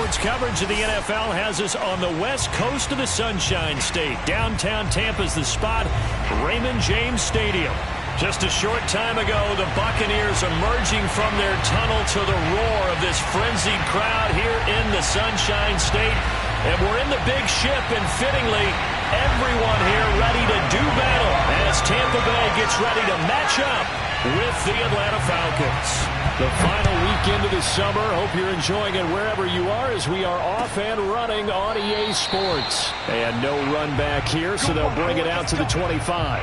Sports coverage of the NFL has us on the west coast of the Sunshine State. Downtown Tampa's the spot, Raymond James Stadium. Just a short time ago, the Buccaneers emerging from their tunnel to the roar of this frenzied crowd here in the Sunshine State. And we're in the big ship, and fittingly, everyone here ready to do battle as Tampa Bay gets ready to match up with the Atlanta Falcons. The final weekend of the summer. Hope you're enjoying it wherever you are as we are off and running on EA Sports. And no run back here, so they'll bring it out to the 25.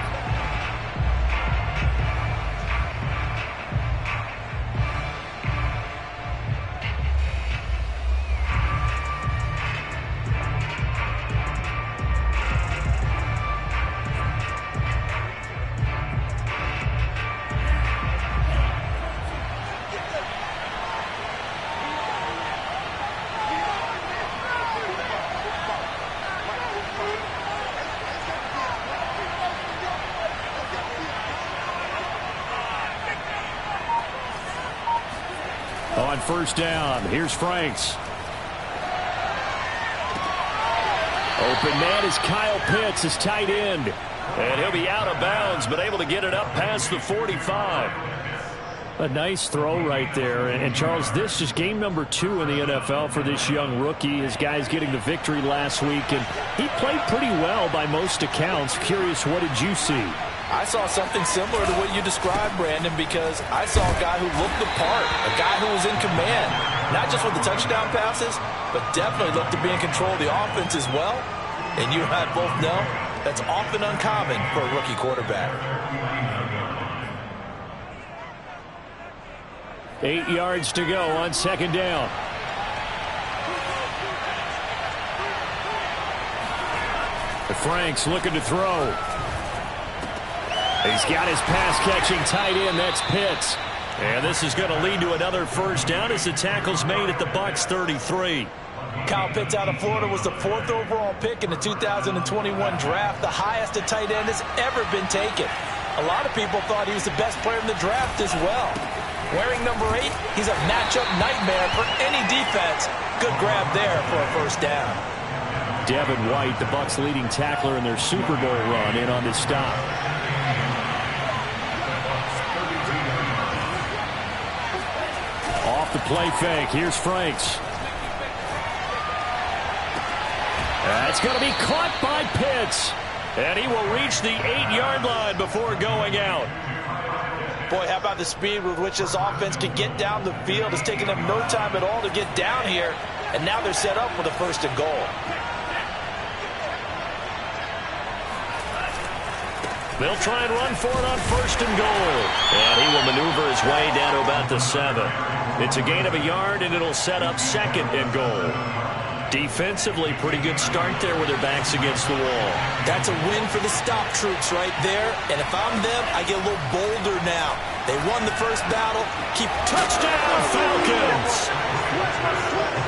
On first down, here's Franks. Open man is Kyle Pitts, his tight end. And he'll be out of bounds, but able to get it up past the 45. A nice throw right there. And Charles, this is game number 2 in the NFL for this young rookie. His guys getting the victory last week, and he played pretty well by most accounts. Curious, what did you see? I saw something similar to what you described, Brandon, because I saw a guy who looked the part, a guy who was in command, not just with the touchdown passes, but definitely looked to be in control of the offense as well. And you and I both know that's often uncommon for a rookie quarterback. 8 yards to go on second down. Franks looking to throw. He's got his pass-catching tight end. That's Pitts. And this is going to lead to another first down as the tackle's made at the Bucs 33. Kyle Pitts out of Florida was the 4th overall pick in the 2021 draft, the highest a tight end has ever been taken. A lot of people thought he was the best player in the draft as well. Wearing number 8, he's a matchup nightmare for any defense. Good grab there for a first down. Devin White, the Bucs' leading tackler in their Super Bowl run, in on this stop. Off the play fake, here's Franks. That's going to be caught by Pitts. And he will reach the 8-yard line before going out. Boy, how about the speed with which this offense can get down the field. It's taken them no time at all to get down here. And now they're set up for the first and goal. They'll try and run for it on first and goal. And he will maneuver his way down to about the 7. It's a gain of a yard, and it'll set up second and goal. Defensively, pretty good start there with their backs against the wall. That's a win for the stop troops right there. And if I'm them, I get a little bolder now. They won the first battle. Keep touchdown, Falcons!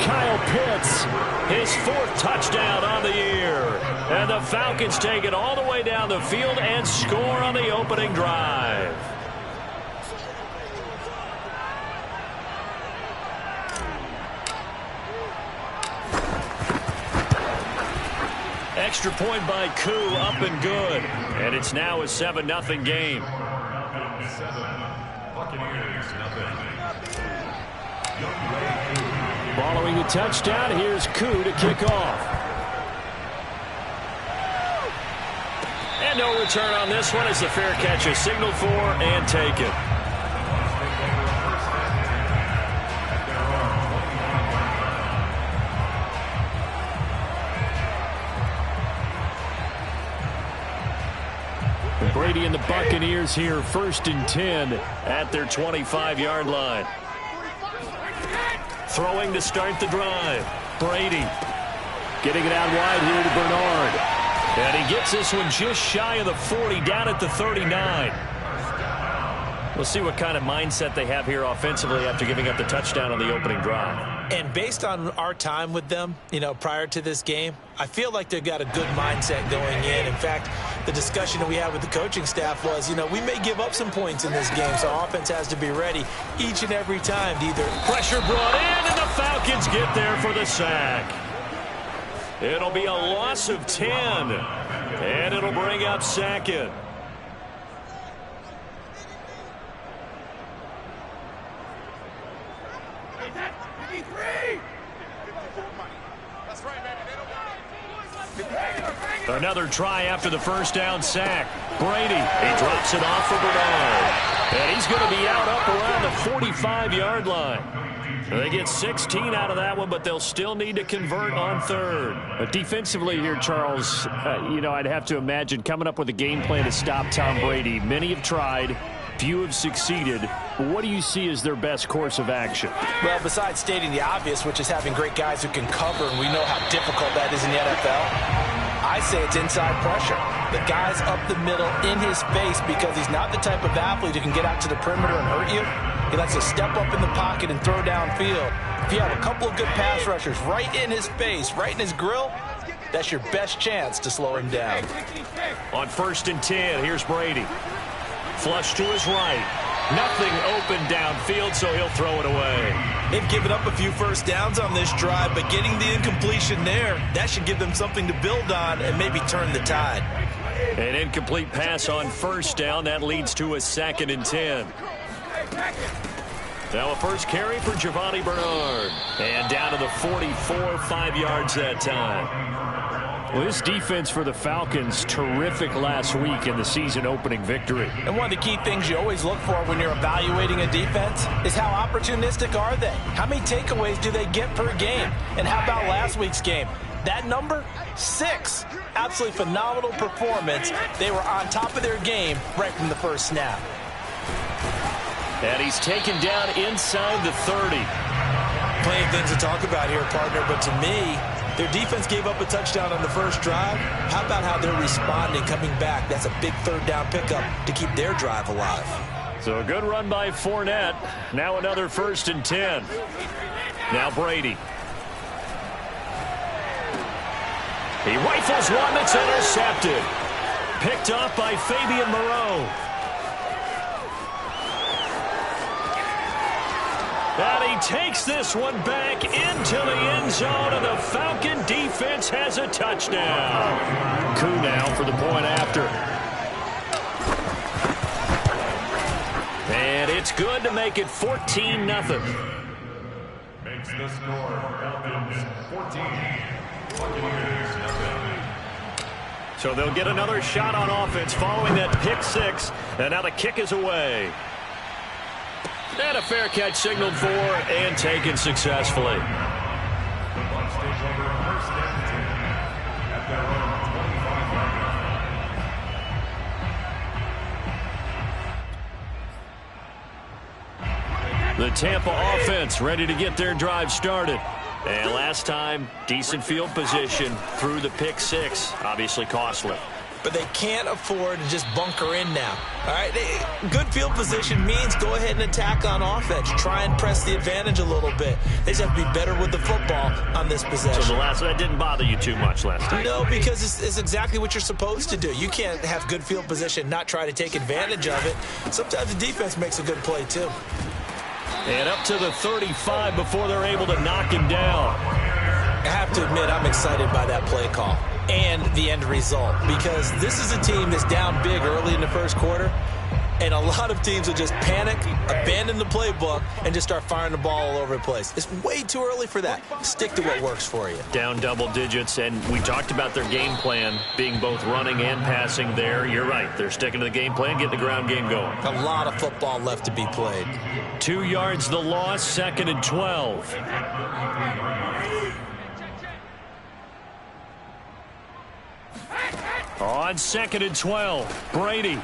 Kyle Pitts, his 4th touchdown on the year. And the Falcons take it all the way down the field and score on the opening drive. Extra point by Koo, up and good. And it's now a 7-0 game. Following the touchdown, here's Koo to kick off. And no return on this one as the fair catch is signaled for and taken. Brady and the Buccaneers here, 1st and 10 at their 25-yard line. Throwing to start the drive. Brady getting it out wide here to Bernard. And he gets this one just shy of the 40, down at the 39. We'll see what kind of mindset they have here offensively after giving up the touchdown on the opening drive. And based on our time with them, prior to this game, I feel like they've got a good mindset going in. In fact, the discussion that we had with the coaching staff was, we may give up some points in this game, so offense has to be ready each and every time to either. Pressure brought in, and the Falcons get there for the sack. It'll be a loss of 10, and it'll bring up second. Another try after the first down sack. Brady, he drops it off for Bernard. And he's going to be out up around the 45-yard line. They get 16 out of that one, but they'll still need to convert on third. But defensively here, Charles, I'd have to imagine coming up with a game plan to stop Tom Brady. Many have tried. Few have succeeded. What do you see as their best course of action? Well, besides stating the obvious, which is having great guys who can cover, and we know how difficult that is in the NFL, I say it's inside pressure. The guy's up the middle in his face because he's not the type of athlete who can get out to the perimeter and hurt you. He likes to step up in the pocket and throw downfield. If you have a couple of good pass rushers right in his face, right in his grill, that's your best chance to slow him down. On 1st and 10, here's Brady. Flush to his right. Nothing open downfield, so he'll throw it away. They've given up a few first downs on this drive, but getting the incompletion there, that should give them something to build on and maybe turn the tide. An incomplete pass on 1st down. That leads to a 2nd and 10. Now a first carry for Giovanni Bernard. And down to the 44, 5 yards that time. Well, this defense for the Falcons, terrific last week in the season-opening victory. And one of the key things you always look for when you're evaluating a defense is how opportunistic are they? How many takeaways do they get per game? And how about last week's game? That number, 6. Absolutely phenomenal performance. They were on top of their game right from the first snap. And he's taken down inside the 30. Plenty of things to talk about here, partner, but to me, their defense gave up a touchdown on the first drive. How about how they're responding, coming back? That's a big 3rd down pickup to keep their drive alive. So a good run by Fournette. Now another 1st and 10. Now Brady. He rifles one that's intercepted. Picked off by Fabian Moreau. And he takes this one back into the end zone, and the Falcon defense has a touchdown. Coup now for the point after. And it's good to make it 14-0. Makes the score Falcons 14, Buccaneers nothing. So they'll get another shot on offense following that pick 6, and now the kick is away. And a fair catch signaled for and taken successfully. The Bucs take over 1st and 10 at their own 25-yard line. The Tampa offense ready to get their drive started. And last time, decent field position through the pick 6. Obviously costly. But they can't afford to just bunker in now. All right, good field position means go ahead and attack on offense. Try and press the advantage a little bit. They just have to be better with the football on this possession. So that didn't bother you too much last time? No, because it's exactly what you're supposed to do. You can't have good field position, not try to take advantage of it. Sometimes the defense makes a good play, too. And up to the 35 before they're able to knock him down. I have to admit, I'm excited by that play call and the end result, because this is a team that's down big early in the first quarter, and a lot of teams will just panic, abandon the playbook, and just start firing the ball all over the place. It's way too early for that. Stick to what works for you. Down double digits, and we talked about their game plan being both running and passing there. You're right. They're sticking to the game plan, getting the ground game going. A lot of football left to be played. 2 yards the loss, 2nd and 12. On 2nd and 12, Brady.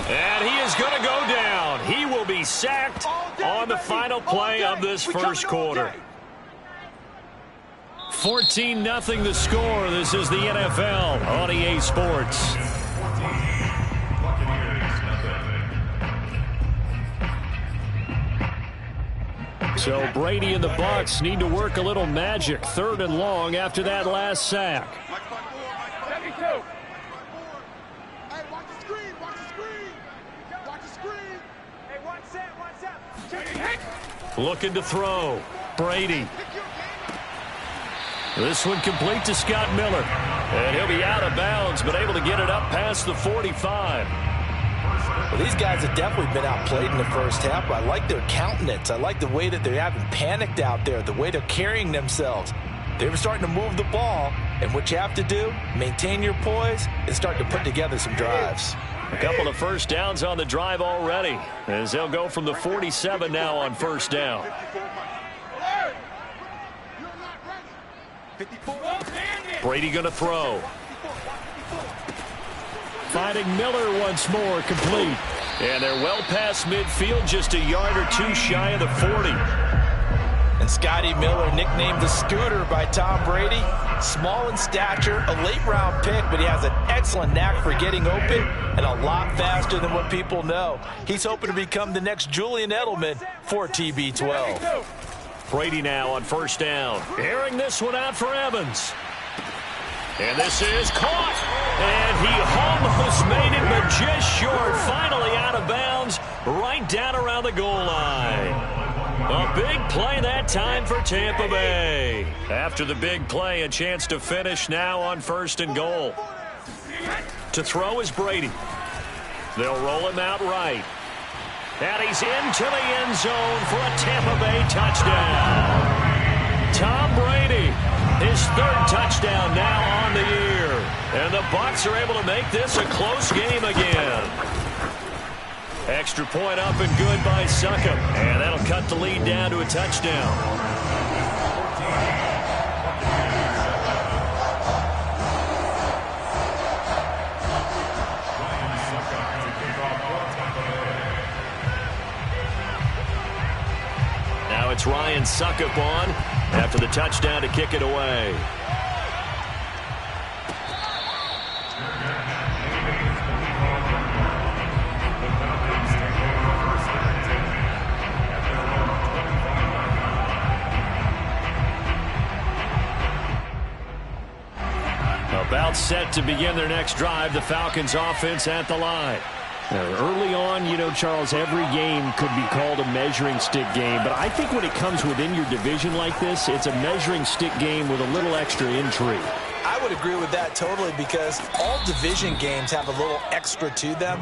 And he is going to go down. He will be sacked on the final play of this first quarter. 14-0 the score. This is the NFL on EA Sports. So Brady and the Bucs need to work a little magic. 3rd and long after that last sack. Looking to throw. Brady. This one complete to Scott Miller. And he'll be out of bounds, but able to get it up past the 45. Well, these guys have definitely been outplayed in the first half, but I like their countenance. I like the way that they haven't panicked out there, the way they're carrying themselves. They're starting to move the ball, and what you have to do, maintain your poise and start to put together some drives. A couple of first downs on the drive already, as they'll go from the 47 now on first down. Brady going to throw. Finding Miller once more, complete. And they're well past midfield, just a yard or two shy of the 40. And Scotty Miller, nicknamed the Scooter by Tom Brady. Small in stature, a late-round pick, but he has an excellent knack for getting open and a lot faster than what people know. He's hoping to become the next Julian Edelman for TB12. Brady now on first down. Airing this one out for Evans. And this is caught. And he almost made it, but just short. Finally out of bounds, right down around the goal line. A big play that time for Tampa Bay. After the big play, a chance to finish now on first and goal. To throw is Brady. They'll roll him out right. And he's into the end zone for a Tampa Bay touchdown. Tom Brady, his third touchdown now on the year. And the Bucs are able to make this a close game again. Extra point up and good by Succop. And that'll cut the lead down to a touchdown. Now it's Ryan Succop on after the touchdown to kick it away. About set to begin their next drive, the Falcons offense at the line. Early on, you know, Charles, every game could be called a measuring stick game. But I think when it comes within your division like this, it's a measuring stick game with a little extra intrigue. I would agree with that totally because all division games have a little extra to them.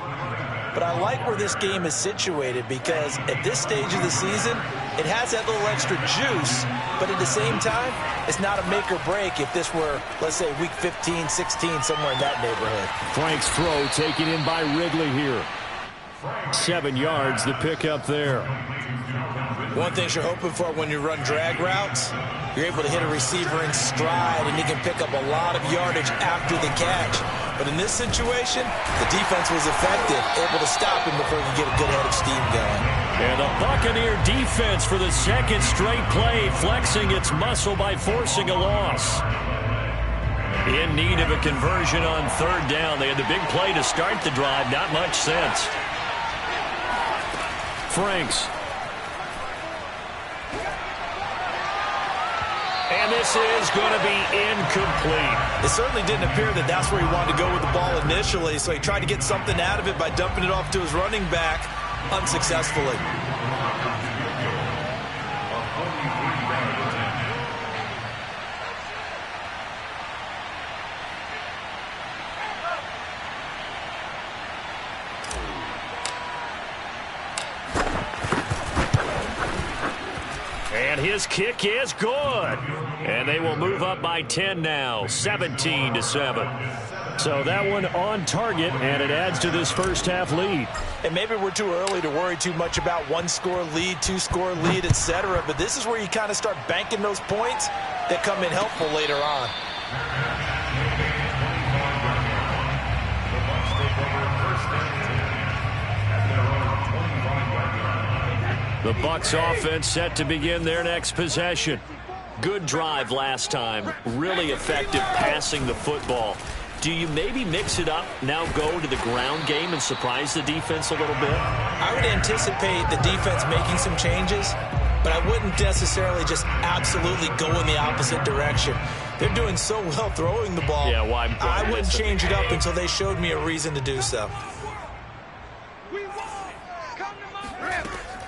But I like where this game is situated because at this stage of the season, it has that little extra juice. But at the same time, it's not a make or break if this were, let's say, week 15, 16, somewhere in that neighborhood. Frank's throw taken in by Ridley here. 7 yards, the pickup there. One thing you're hoping for when you run drag routes, you're able to hit a receiver in stride, and he can pick up a lot of yardage after the catch. But in this situation, the defense was effective, able to stop him before he could get a good head of steam going. And the Buccaneer defense for the second straight play, flexing its muscle by forcing a loss. In need of a conversion on third down. They had the big play to start the drive. Not much sense. Franks. And this is going to be incomplete. It certainly didn't appear that that's where he wanted to go with the ball initially, so he tried to get something out of it by dumping it off to his running back unsuccessfully. And his kick is good. And they will move up by 10 now, 17-7. So that one on target, and it adds to this first half lead. And maybe we're too early to worry too much about one-score lead, two-score lead, etc. But this is where you kind of start banking those points that come in helpful later on. The Bucs offense set to begin their next possession. Good drive last time. Really effective passing the football. Do you maybe mix it up, now go to the ground game and surprise the defense a little bit? I would anticipate the defense making some changes. but I wouldn't necessarily just absolutely go in the opposite direction. They're doing so well throwing the ball. Yeah, well, I wouldn't change it up until they showed me a reason to do so.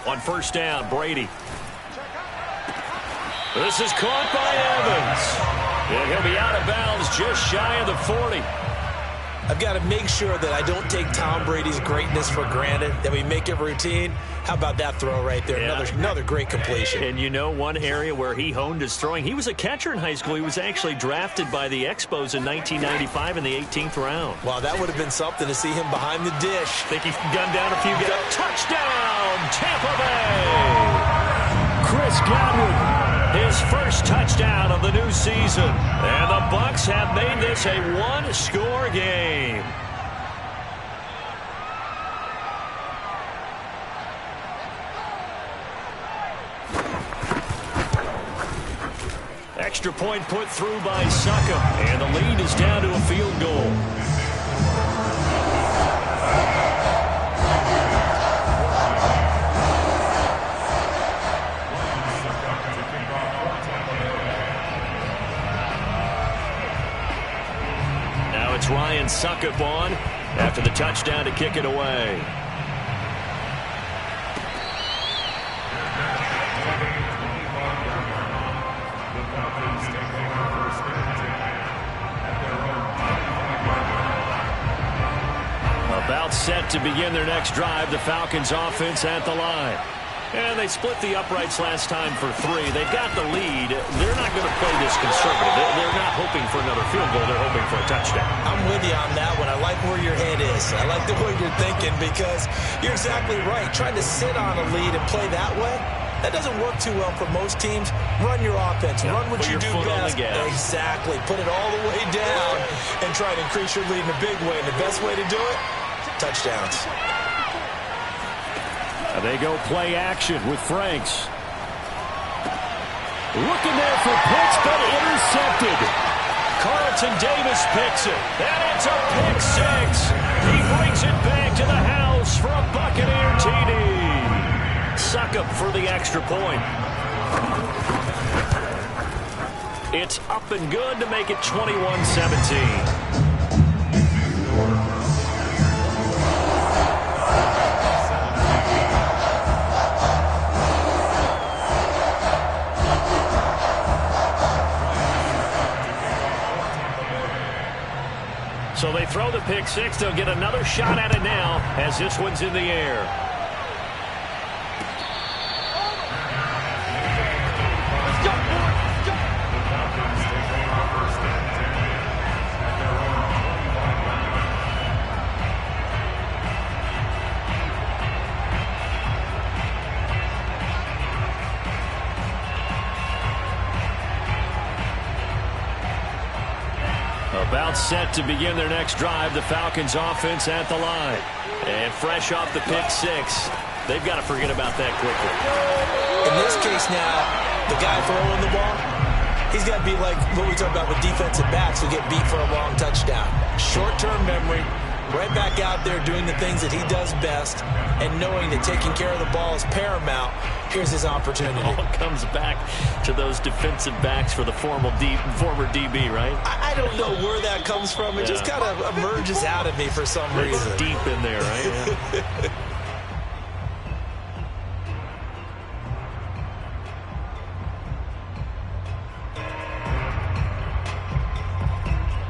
On first down, Brady. This is caught by Evans. And he'll be out of bounds just shy of the 40. I've got to make sure that I don't take Tom Brady's greatness for granted, that we make it routine. How about that throw right there? Yeah. Another great completion. And you know one area where he honed his throwing? He was a catcher in high school. He was actually drafted by the Expos in 1995 in the 18th round. Wow, that would have been something to see him behind the dish. Think he gunned down a few guys. Touchdown, Tampa Bay! Chris Godwin. His first touchdown of the new season. And the Bucs have made this a one-score game. Extra point put through by Succop. And the lead is down to a field goal. It's Ryan Succop on after the touchdown to kick it away. About set to begin their next drive, the Falcons offense at the line. And they split the uprights last time for 3. They've got the lead. They're not going to play this conservative. They're not hoping for another field goal. They're hoping for a touchdown. I'm with you on that one. I like where your head is. I like the way you're thinking because you're exactly right. Trying to sit on a lead and play that way, that doesn't work too well for most teams. Run your offense. Run what you do best. Exactly. Put it all the way down and try to increase your lead in a big way. And the best way to do it, touchdowns. They go play action with Franks. Looking there for Pitts, but intercepted. Carlton Davis picks it. And it's a pick 6. He brings it back to the house for a Buccaneer TD. Succop for the extra point. It's up and good to make it 21-17. So they throw the pick 6. They'll get another shot at it now as this one's in the air. About set to begin their next drive, the Falcons offense at the line. And fresh off the pick 6, they've got to forget about that quickly. In this case now, the guy throwing the ball, he's got to be like what we talk about with defensive backs who get beat for a long touchdown. Short-term memory, right back out there doing the things that he does best, and knowing that taking care of the ball is paramount. Here's his opportunity. It all comes back to those defensive backs for the former DB, right? I don't know where that comes from. It just kind of emerges out of me for some reason. It's deep in there, right? Yeah.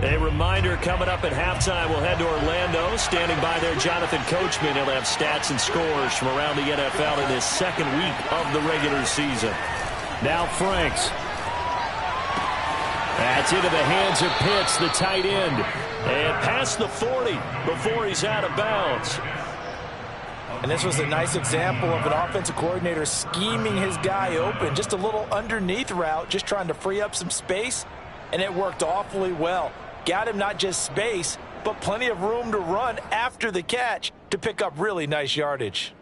A reminder, coming up at halftime, we'll head to Orlando. Standing by there, Jonathan Coachman. He'll have stats and scores from around the NFL in his second week of the regular season. Now Franks. That's into the hands of Pitts, the tight end. And past the 40 before he's out of bounds. And this was a nice example of an offensive coordinator scheming his guy open. Just a little underneath route, just trying to free up some space. And it worked awfully well. Got him not just space, but plenty of room to run after the catch to pick up really nice yardage.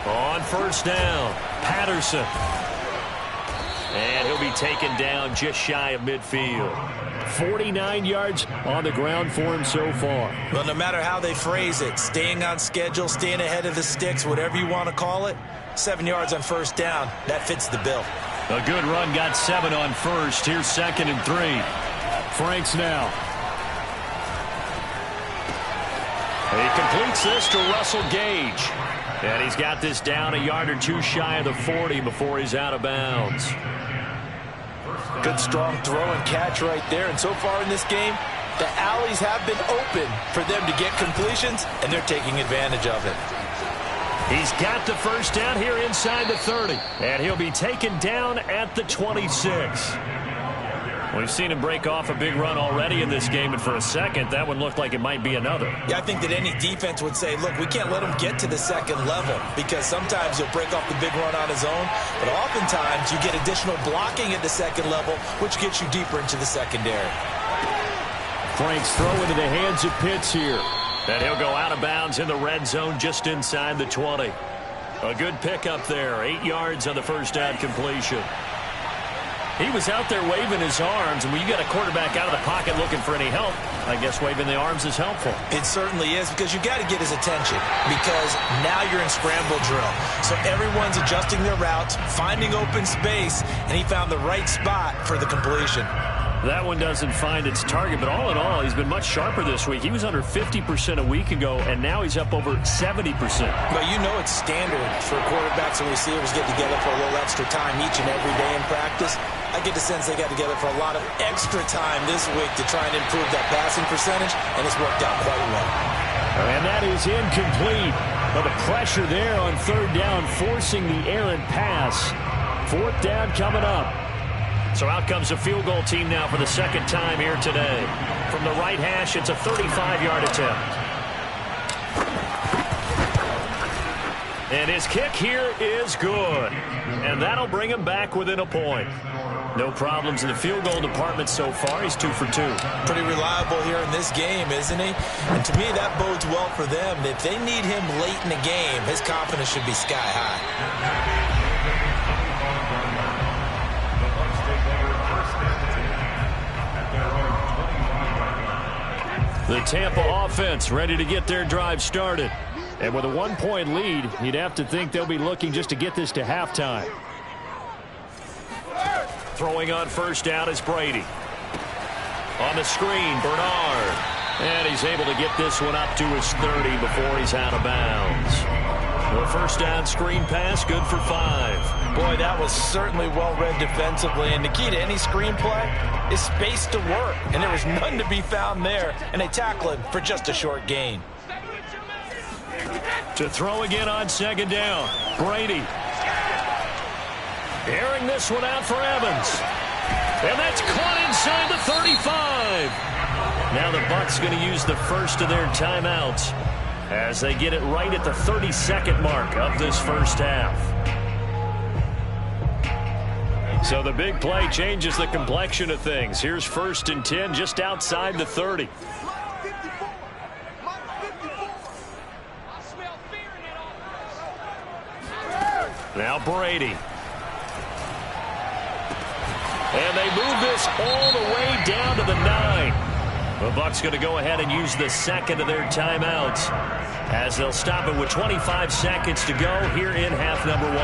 On first down, Patterson. And he'll be taken down just shy of midfield. 49 yards on the ground for him so far. Well, no matter how they phrase it, staying on schedule, staying ahead of the sticks, whatever you want to call it, 7 yards on first down, that fits the bill. A good run got 7 on first. Here's 2nd and 3. Franks now. He completes this to Russell Gage. And he's got this down a yard or two shy of the 40 before he's out of bounds. Good strong throw and catch right there. And so far in this game, the alleys have been open for them to get completions, and they're taking advantage of it. He's got the first down here inside the 30. And he'll be taken down at the 26. We've seen him break off a big run already in this game, and for a second, that one looked like it might be another. Yeah, I think that any defense would say, look, we can't let him get to the second level, because sometimes he'll break off the big run on his own, but oftentimes you get additional blocking at the second level, which gets you deeper into the secondary. Franks throw into the hands of Pitts here. And he'll go out of bounds in the red zone just inside the 20. A good pickup there, 8 yards on the first down completion. He was out there waving his arms, and when you got a quarterback out of the pocket looking for any help, I guess waving the arms is helpful. It certainly is, because you got to get his attention, because now you're in scramble drill. So everyone's adjusting their routes, finding open space, and he found the right spot for the completion. That one doesn't find its target, but all in all, he's been much sharper this week. He was under 50% a week ago, and now he's up over 70%. But you know it's standard for quarterbacks and receivers get together for a little extra time each and every day in practice. I get the sense they got together for a lot of extra time this week to try and improve that passing percentage, and it's worked out quite well. And that is incomplete. But the pressure there on third down, forcing the errant pass. Fourth down coming up. So out comes a field goal team now for the second time here today. From the right hash, it's a 35-yard attempt. And his kick here is good. And that'll bring him back within a point. No problems in the field goal department so far. He's 2 for 2. Pretty reliable here in this game, isn't he? And to me, that bodes well for them. If they need him late in the game, his confidence should be sky high. The Tampa offense ready to get their drive started. And with a 1-point lead, you'd have to think they'll be looking just to get this to halftime. Throwing on first down is Brady. On the screen, Bernard. And he's able to get this one up to his 30 before he's out of bounds. The first down screen pass, good for 5. Boy, that was certainly well-read defensively. And the key to any screen play is space to work. And there was none to be found there. And they tackle him for just a short gain. To throw again on second down, Brady. Airing this one out for Evans. And that's caught inside the 35. Now the Bucs going to use the first of their timeouts as they get it right at the 32nd mark of this first half. So the big play changes the complexion of things. Here's 1st and 10 just outside the 30. Now Brady. And they move this all the way down to the 9. The Bucs going to go ahead and use the second of their timeouts as they'll stop it with 25 seconds to go here in half number 1.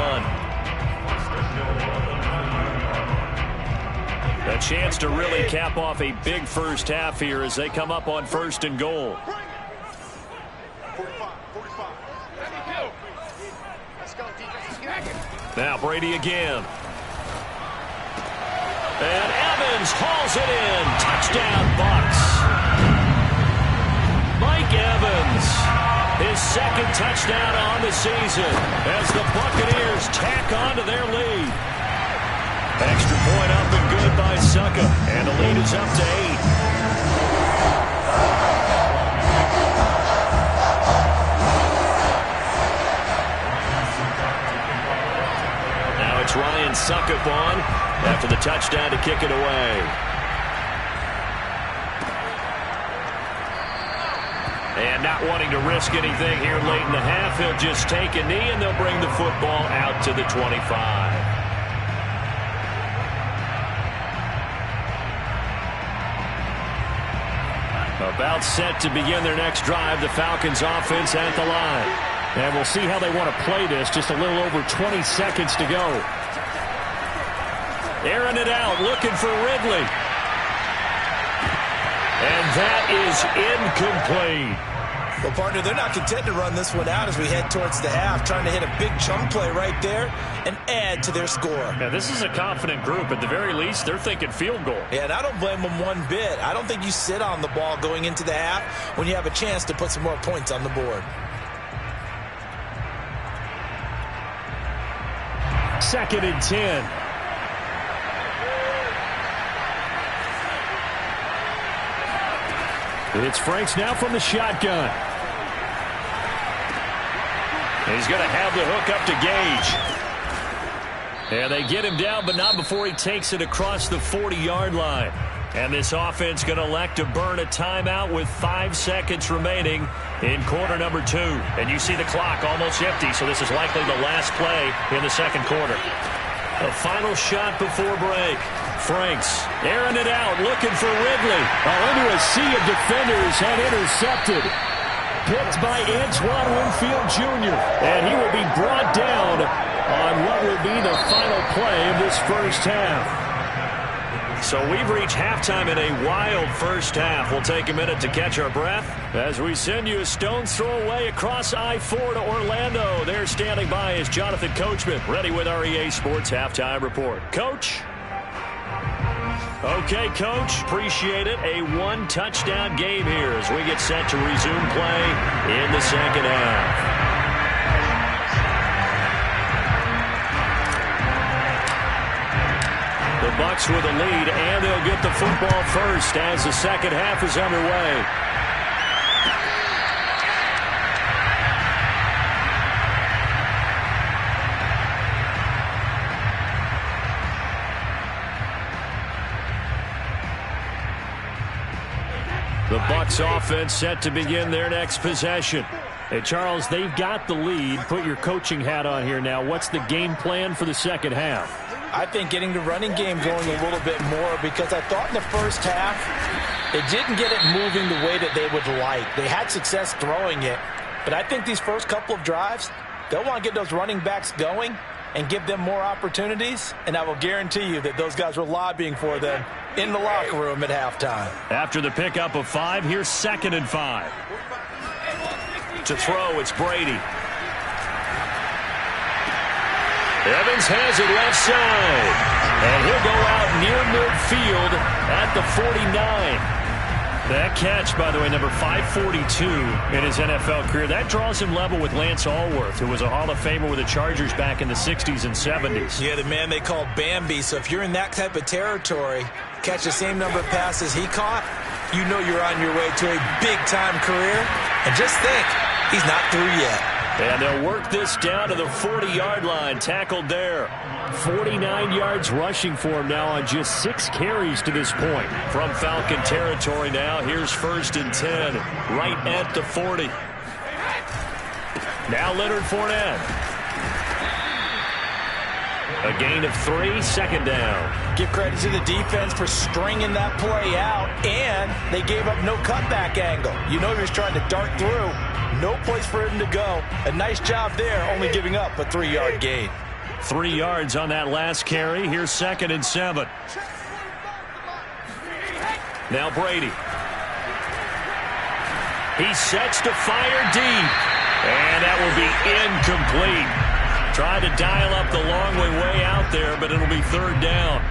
A chance to really cap off a big first half here as they come up on 1st and goal. Now Brady again. And Evans hauls it in. Touchdown, Bucs. Mike Evans, his second touchdown on the season as the Buccaneers tack on to their lead. Extra point up and good by Succa. And the lead is up to 8. Now it's Ryan Suckup on after the touchdown to kick it away. And not wanting to risk anything here late in the half, he'll just take a knee and they'll bring the football out to the 25. About set to begin their next drive, the Falcons offense at the line. And we'll see how they want to play this. Just a little over 20 seconds to go. Airing it out, looking for Ridley. And that is incomplete. Well, partner, they're not content to run this one out as we head towards the half, trying to hit a big chunk play right there and add to their score. Yeah, this is a confident group. At the very least, they're thinking field goal. Yeah, and I don't blame them one bit. I don't think you sit on the ball going into the half when you have a chance to put some more points on the board. Second and 10. It's Franks now from the shotgun. He's going to have the hook up to Gage. And they get him down, but not before he takes it across the 40-yard line. And this offense going to elect to burn a timeout with 5 seconds remaining in quarter number 2. And you see the clock almost empty, so this is likely the last play in the second quarter. A final shot before break. Franks airing it out, looking for Ridley. Under a sea of defenders and intercepted. Picked by Antoine Winfield Jr. And he will be brought down on what will be the final play of this first half. So we've reached halftime in a wild first half. We'll take a minute to catch our breath as we send you a stone's throw away across I-4 to Orlando. There standing by is Jonathan Coachman, ready with our EA Sports Halftime Report. Coach? Okay, Coach. Appreciate it. A one-touchdown game here as we get set to resume play in the second half. The Bucs with a lead, and they'll get the football first as the second half is underway. The Bucs offense set to begin their next possession. Hey, Charles, they've got the lead. Put your coaching hat on here now. What's the game plan for the second half? I think getting the running game going a little bit more, because I thought in the first half they didn't get it moving the way that they would like. They had success throwing it, but I think these first couple of drives, they'll want to get those running backs going and give them more opportunities, and I will guarantee you that those guys were lobbying for them in the locker room at halftime. After the pickup of 5, here's 2nd and 5. To throw, it's Brady. Evans has it left side. And he'll go out near midfield at the 49. That catch, by the way, number 542 in his NFL career. That draws him level with Lance Allworth, who was a Hall of Famer with the Chargers back in the 60s and 70s. Yeah, the man they called Bambi. So if you're in that type of territory, catch the same number of passes he caught, you know you're on your way to a big-time career. And just think, he's not through yet. And they'll work this down to the 40-yard line, tackled there. 49 yards rushing for him now on just 6 carries to this point. From Falcon territory now, here's 1st and 10, right at the 40. Now Leonard Fournette. A gain of 3, 2nd down. Give credit to the defense for stringing that play out, and they gave up no cutback angle. You know he was trying to dart through. No place for him to go. A nice job there, only giving up a 3-yard gain. 3 yards on that last carry. Here's 2nd and 7. Now Brady. He sets to fire deep. And that will be incomplete. Tried to dial up the long way out there, but it'll be 3rd down.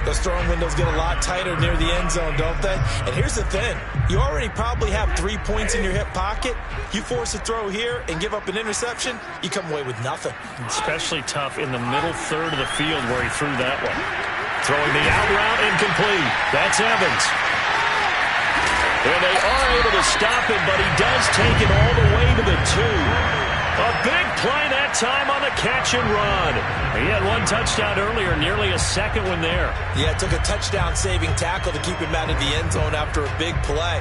Those throwing windows get a lot tighter near the end zone, don't they? And here's the thing. You already probably have 3 points in your hip pocket. You force a throw here and give up an interception, you come away with nothing. Especially tough in the middle third of the field where he threw that one. Throwing the out route incomplete. That's Evans. And they are able to stop him, but he does take it all the way to the 2. A big play that time on the catch and run. He had 1 touchdown earlier, nearly a 2nd one there. Yeah, it took a touchdown-saving tackle to keep him out of the end zone after a big play.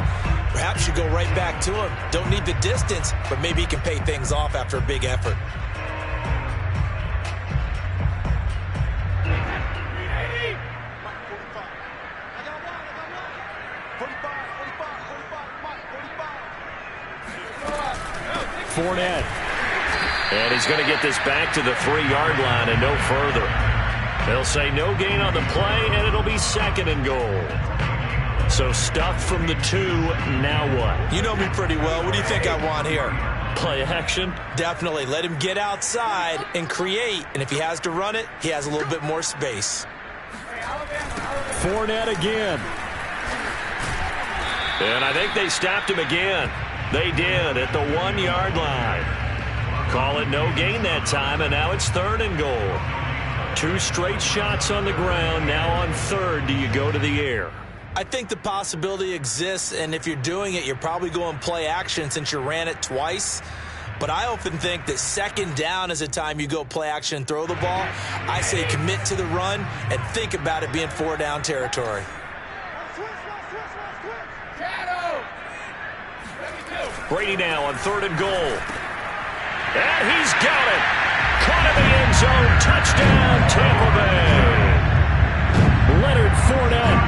Perhaps you go right back to him. Don't need the distance, but maybe he can pay things off after a big effort. Fournette. And he's going to get this back to the 3-yard line and no further. They'll say no gain on the play, and it'll be 2nd and goal. So stuffed from the 2, now what? You know me pretty well. What do you think I want here? Play action? Definitely. Let him get outside and create. And if he has to run it, he has a little bit more space. Fournette again. And I think they stopped him again. They did at the 1-yard line. Call it no gain that time, and now it's 3rd and goal. 2 straight shots on the ground. Now on 3rd, do you go to the air? I think the possibility exists, and if you're doing it, you're probably going play action since you ran it twice. But I often think that 2nd down is a time you go play action and throw the ball. I say commit to the run and think about it being 4-down territory. Brady now on 3rd and goal. And he's got it. Caught in the end zone. Touchdown, Tampa Bay. Leonard Fournette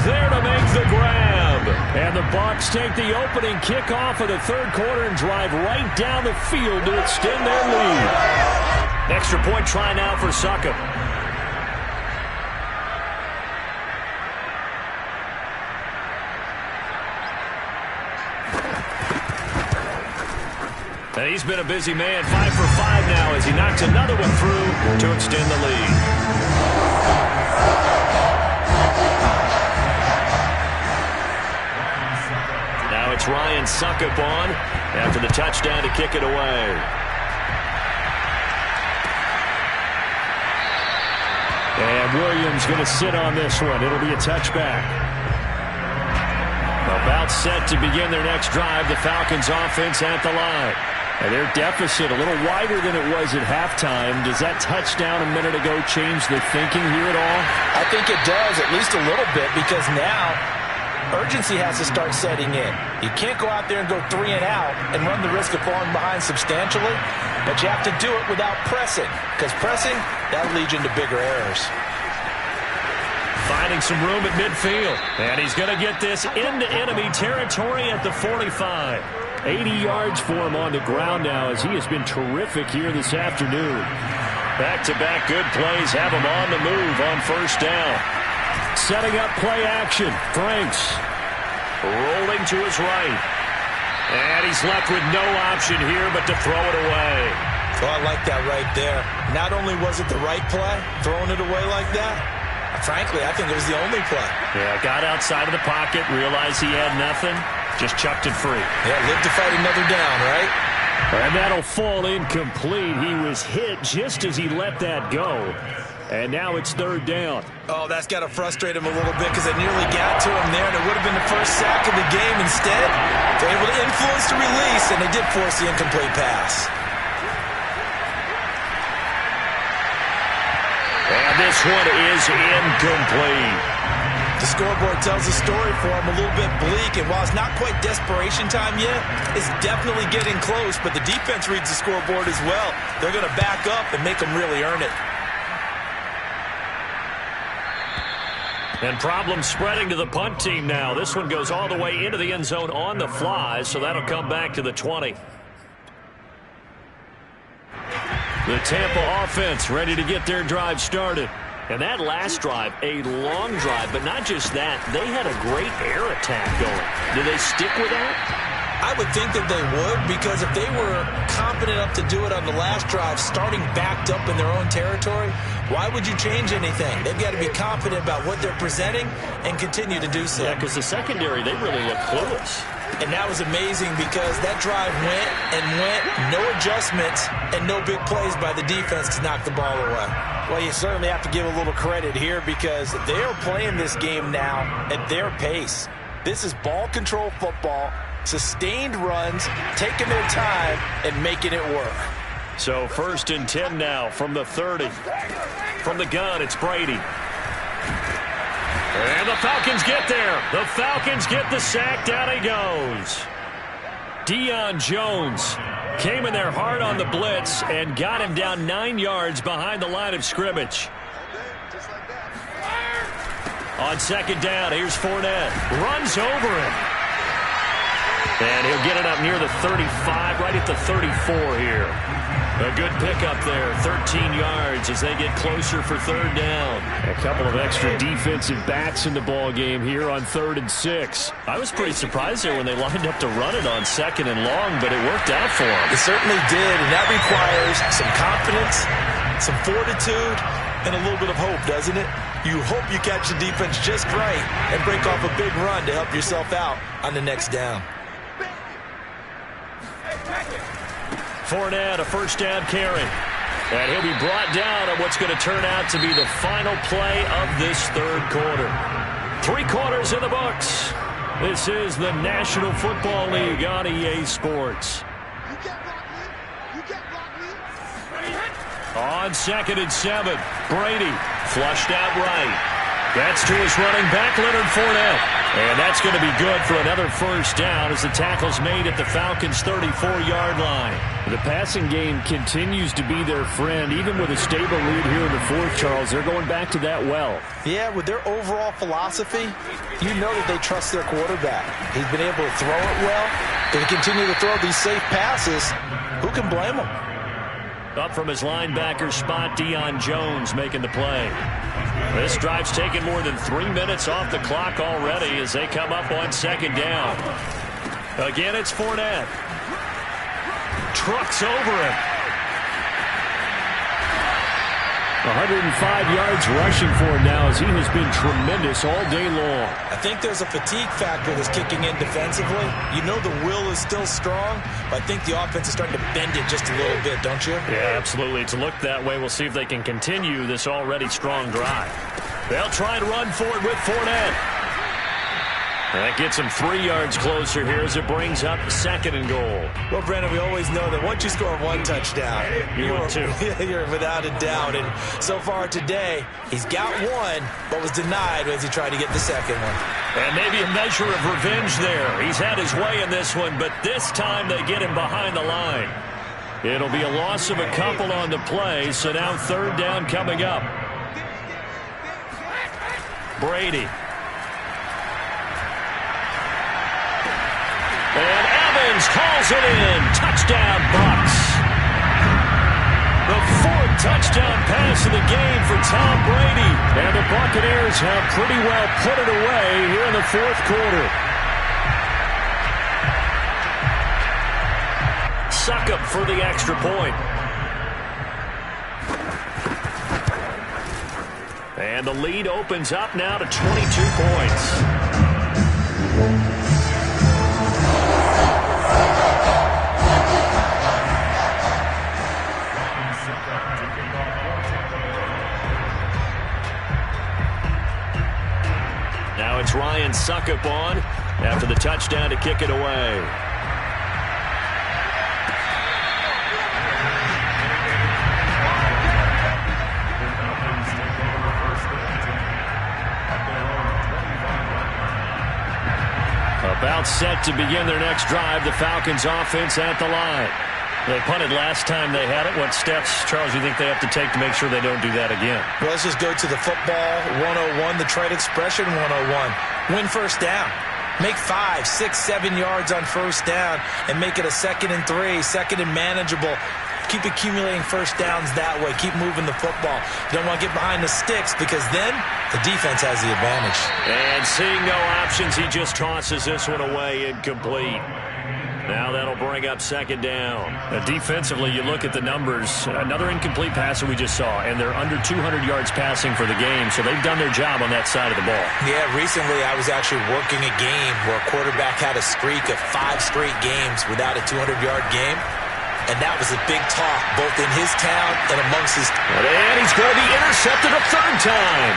there to make the grab. And the Bucs take the opening kickoff of the 3rd quarter and drive right down the field to extend their lead. Extra point try now for Succop. And he's been a busy man, 5 for 5 now as he knocks another one through to extend the lead. Now it's Ryan Succop on after the touchdown to kick it away. And Williams going to sit on this one. It'll be a touchback. About set to begin their next drive, the Falcons offense at the line. And their deficit a little wider than it was at halftime. Does that touchdown a minute ago change the thinking here at all? I think it does, at least a little bit, because now urgency has to start setting in. You can't go out there and go 3 and out and run the risk of falling behind substantially, but you have to do it without pressing, because pressing, that'll lead you into bigger errors. Finding some room at midfield. And he's going to get this into enemy territory at the 45. 80 yards for him on the ground now as he has been terrific here this afternoon. Back-to-back good plays have him on the move on 1st down. Setting up play action. Franks. Rolling to his right. And he's left with no option here but to throw it away. Oh, I like that right there. Not only was it the right play, throwing it away like that, frankly, I think it was the only play. Yeah, got outside of the pocket, realized he had nothing, just chucked it free. Yeah, live to fight another down, right? And that'll fall incomplete. He was hit just as he let that go. And now it's 3rd down. Oh, that's got to frustrate him a little bit because they nearly got to him there, and it would have been the first sack of the game. Instead, they're able to influence the release, and they did force the incomplete pass. And this one is incomplete. The scoreboard tells the story for him, a little bit bleak, and while it's not quite desperation time yet, it's definitely getting close, but the defense reads the scoreboard as well. They're going to back up and make them really earn it. And problems spreading to the punt team now. This one goes all the way into the end zone on the fly, so that'll come back to the 20. The Tampa offense ready to get their drive started. And that last drive, a long drive, but not just that. They had a great air attack going. Do they stick with that? I would think that they would, because if they were confident enough to do it on the last drive, starting backed up in their own territory, why would you change anything? They've got to be confident about what they're presenting and continue to do so. Yeah, because the secondary, they really look clueless. And that was amazing because that drive went and went, no adjustments, and no big plays by the defense to knock the ball away. Well, you certainly have to give a little credit here because they are playing this game now at their pace. This is ball control football, sustained runs, taking their time, and making it work. So 1st and 10 now from the 30. From the gun, it's Brady. And the Falcons get there. The Falcons get the sack. Down he goes. Deion Jones came in there hard on the blitz and got him down 9 yards behind the line of scrimmage. On 2nd down, here's Fournette. Runs over him. And he'll get it up near the 35, right at the 34 here. A good pickup there, 13 yards as they get closer for third down. A couple of extra defensive backs in the ball game here on 3rd and 6. I was pretty surprised there when they lined up to run it on 2nd and long, but it worked out for them. It certainly did, and that requires some confidence, some fortitude, and a little bit of hope, doesn't it? You hope you catch the defense just right and break off a big run to help yourself out on the next down. Fournette, a first down carry. And he'll be brought down on what's going to turn out to be the final play of this third quarter. 3 quarters in the books. This is the National Football League on EA Sports. On 2nd and 7, Brady flushed out right. That's to his running back, Leonard Fournette. And that's going to be good for another first down as the tackle's made at the Falcons' 34-yard line. The passing game continues to be their friend. Even with a stable lead here in the 4th, Charles, they're going back to that well. Yeah, with their overall philosophy, you know that they trust their quarterback. He's been able to throw it well. They continue to throw these safe passes. Who can blame them? Up from his linebacker spot, Deion Jones making the play. This drive's taken more than 3 minutes off the clock already as they come up on 2nd down. Again, it's Fournette. Trucks over him. 105 yards rushing for him now as he has been tremendous all day long. I think there's a fatigue factor that's kicking in defensively. You know the will is still strong, but I think the offense is starting to bend it just a little bit, don't you? Yeah, absolutely. It's looked that way. We'll see if they can continue this already strong drive. They'll try to run for it with Fournette. That gets him 3 yards closer here as it brings up 2nd and goal. Well, Brandon, we always know that once you score 1 touchdown, you're without a doubt. And so far today, he's got 1, but was denied as he tried to get the 2nd one. And maybe a measure of revenge there. He's had his way in this one, but this time they get him behind the line. It'll be a loss of a couple on the play, so now 3rd down coming up. Brady. And Evans calls it in. Touchdown, Bucs. The 4th touchdown pass of the game for Tom Brady. And the Buccaneers have pretty well put it away here in the 4th quarter. Succop for the extra point. And the lead opens up now to 22 points. Now it's Ryan Succop on after the touchdown to kick it away. About set to begin their next drive, the Falcons offense at the line. They punted last time they had it. What steps, Charles, you think they have to take to make sure they don't do that again? Well, let's just go to the football 101, the trade expression 101. Win first down. Make 5, 6, 7 yards on first down and make it a 2nd and 3, 2nd and manageable. Keep accumulating first downs that way. Keep moving the football. You don't want to get behind the sticks because then the defense has the advantage. And seeing no options, he just tosses this one away incomplete. Now that'll bring up 2nd down. Defensively, you look at the numbers. Another incomplete pass that we just saw, and they're under 200 yards passing for the game, so they've done their job on that side of the ball. Yeah, recently I was actually working a game where a quarterback had a streak of 5 straight games without a 200-yard game. And that was a big talk, both in his town and amongst his... And he's going to be intercepted a 3rd time.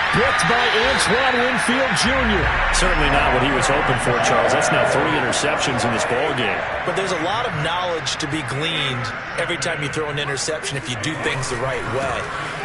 Picked by Antoine Winfield Jr. Certainly not what he was hoping for, Charles. That's now 3 interceptions in this ball game. But there's a lot of knowledge to be gleaned every time you throw an interception if you do things the right way.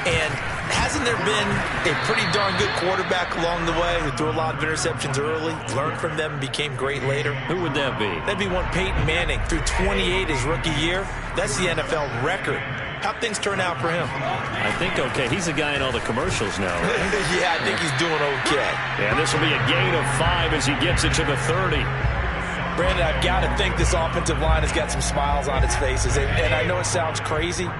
And hasn't there been a pretty darn good quarterback along the way who threw a lot of interceptions early, learned from them, and became great later? Who would that be? That'd be one Peyton Manning. Threw 28 his rookie year. That's the NFL record. How'd things turn out for him? I think okay. He's the guy in all the commercials now, right? Yeah, I think he's doing okay. And this will be a gain of 5 as he gets it to the 30. Brandon, I've got to think this offensive line has got some smiles on its faces. And I know it sounds crazy,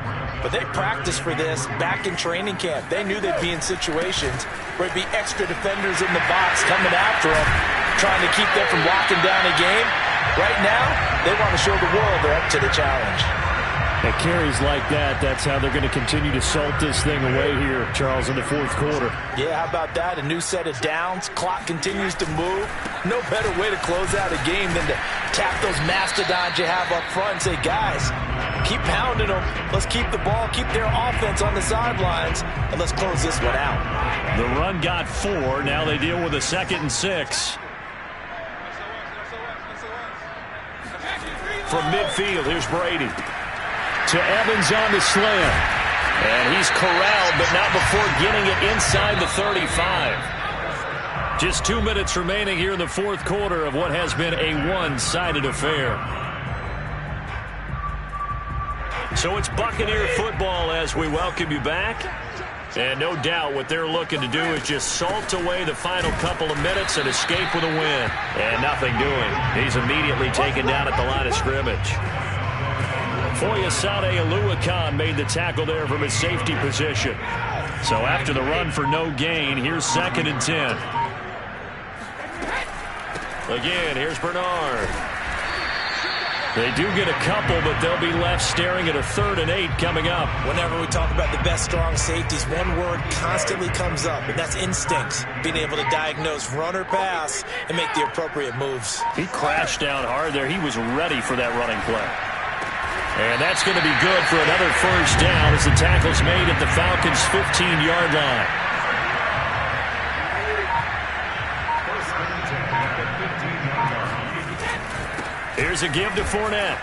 but they practiced for this back in training camp. They knew they'd be in situations where it'd be extra defenders in the box coming after them, trying to keep them from locking down a game. Right now, they want to show the world they're up to the challenge. At carries like that, that's how they're going to continue to salt this thing away here, Charles, in the fourth quarter. Yeah, how about that? A new set of downs. Clock continues to move. No better way to close out a game than to tap those mastodons you have up front and say, guys, keep pounding them. Let's keep the ball, keep their offense on the sidelines, and let's close this one out. The run got 4. Now they deal with a 2nd and 6. From midfield, here's Brady. To Evans on the slant. And he's corralled, but not before getting it inside the 35. Just 2 minutes remaining here in the fourth quarter of what has been a one-sided affair. So it's Buccaneer football as we welcome you back. And no doubt what they're looking to do is just salt away the final couple of minutes and escape with a win. And nothing doing. He's immediately taken down at the line of scrimmage. Foyesade Oluwakan made the tackle there from his safety position. So after the run for no gain, here's 2nd and 10. Again, here's Bernard. They do get a couple, but they'll be left staring at a 3rd and 8 coming up. Whenever we talk about the best strong safeties, one word constantly comes up, and that's instincts. Being able to diagnose run or pass and make the appropriate moves. He crashed down hard there. He was ready for that running play. And that's going to be good for another first down as the tackle's made at the Falcons' 15-yard line. Here's a give to Fournette.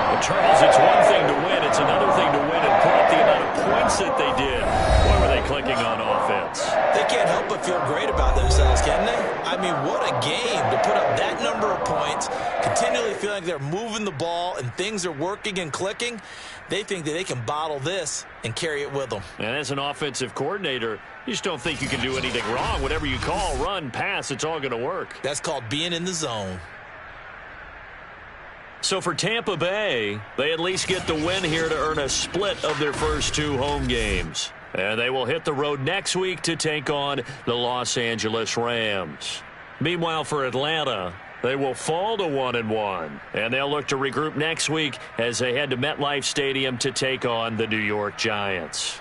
Well, Charles, it's one thing to win. It's another thing to win and put up the amount of points that they did. Boy, were they clicking on offense. They can't help but feel great about themselves, can they? I mean, what a game to put up that number of points, continually feel like they're moving the ball and things are working and clicking. They think that they can bottle this and carry it with them. And as an offensive coordinator, you just don't think you can do anything wrong. Whatever you call, run, pass, it's all going to work. That's called being in the zone. So for Tampa Bay, they at least get the win here to earn a split of their first 2 home games. And they will hit the road next week to take on the Los Angeles Rams. Meanwhile, for Atlanta, they will fall to 1-1. And they'll look to regroup next week as they head to MetLife Stadium to take on the New York Giants.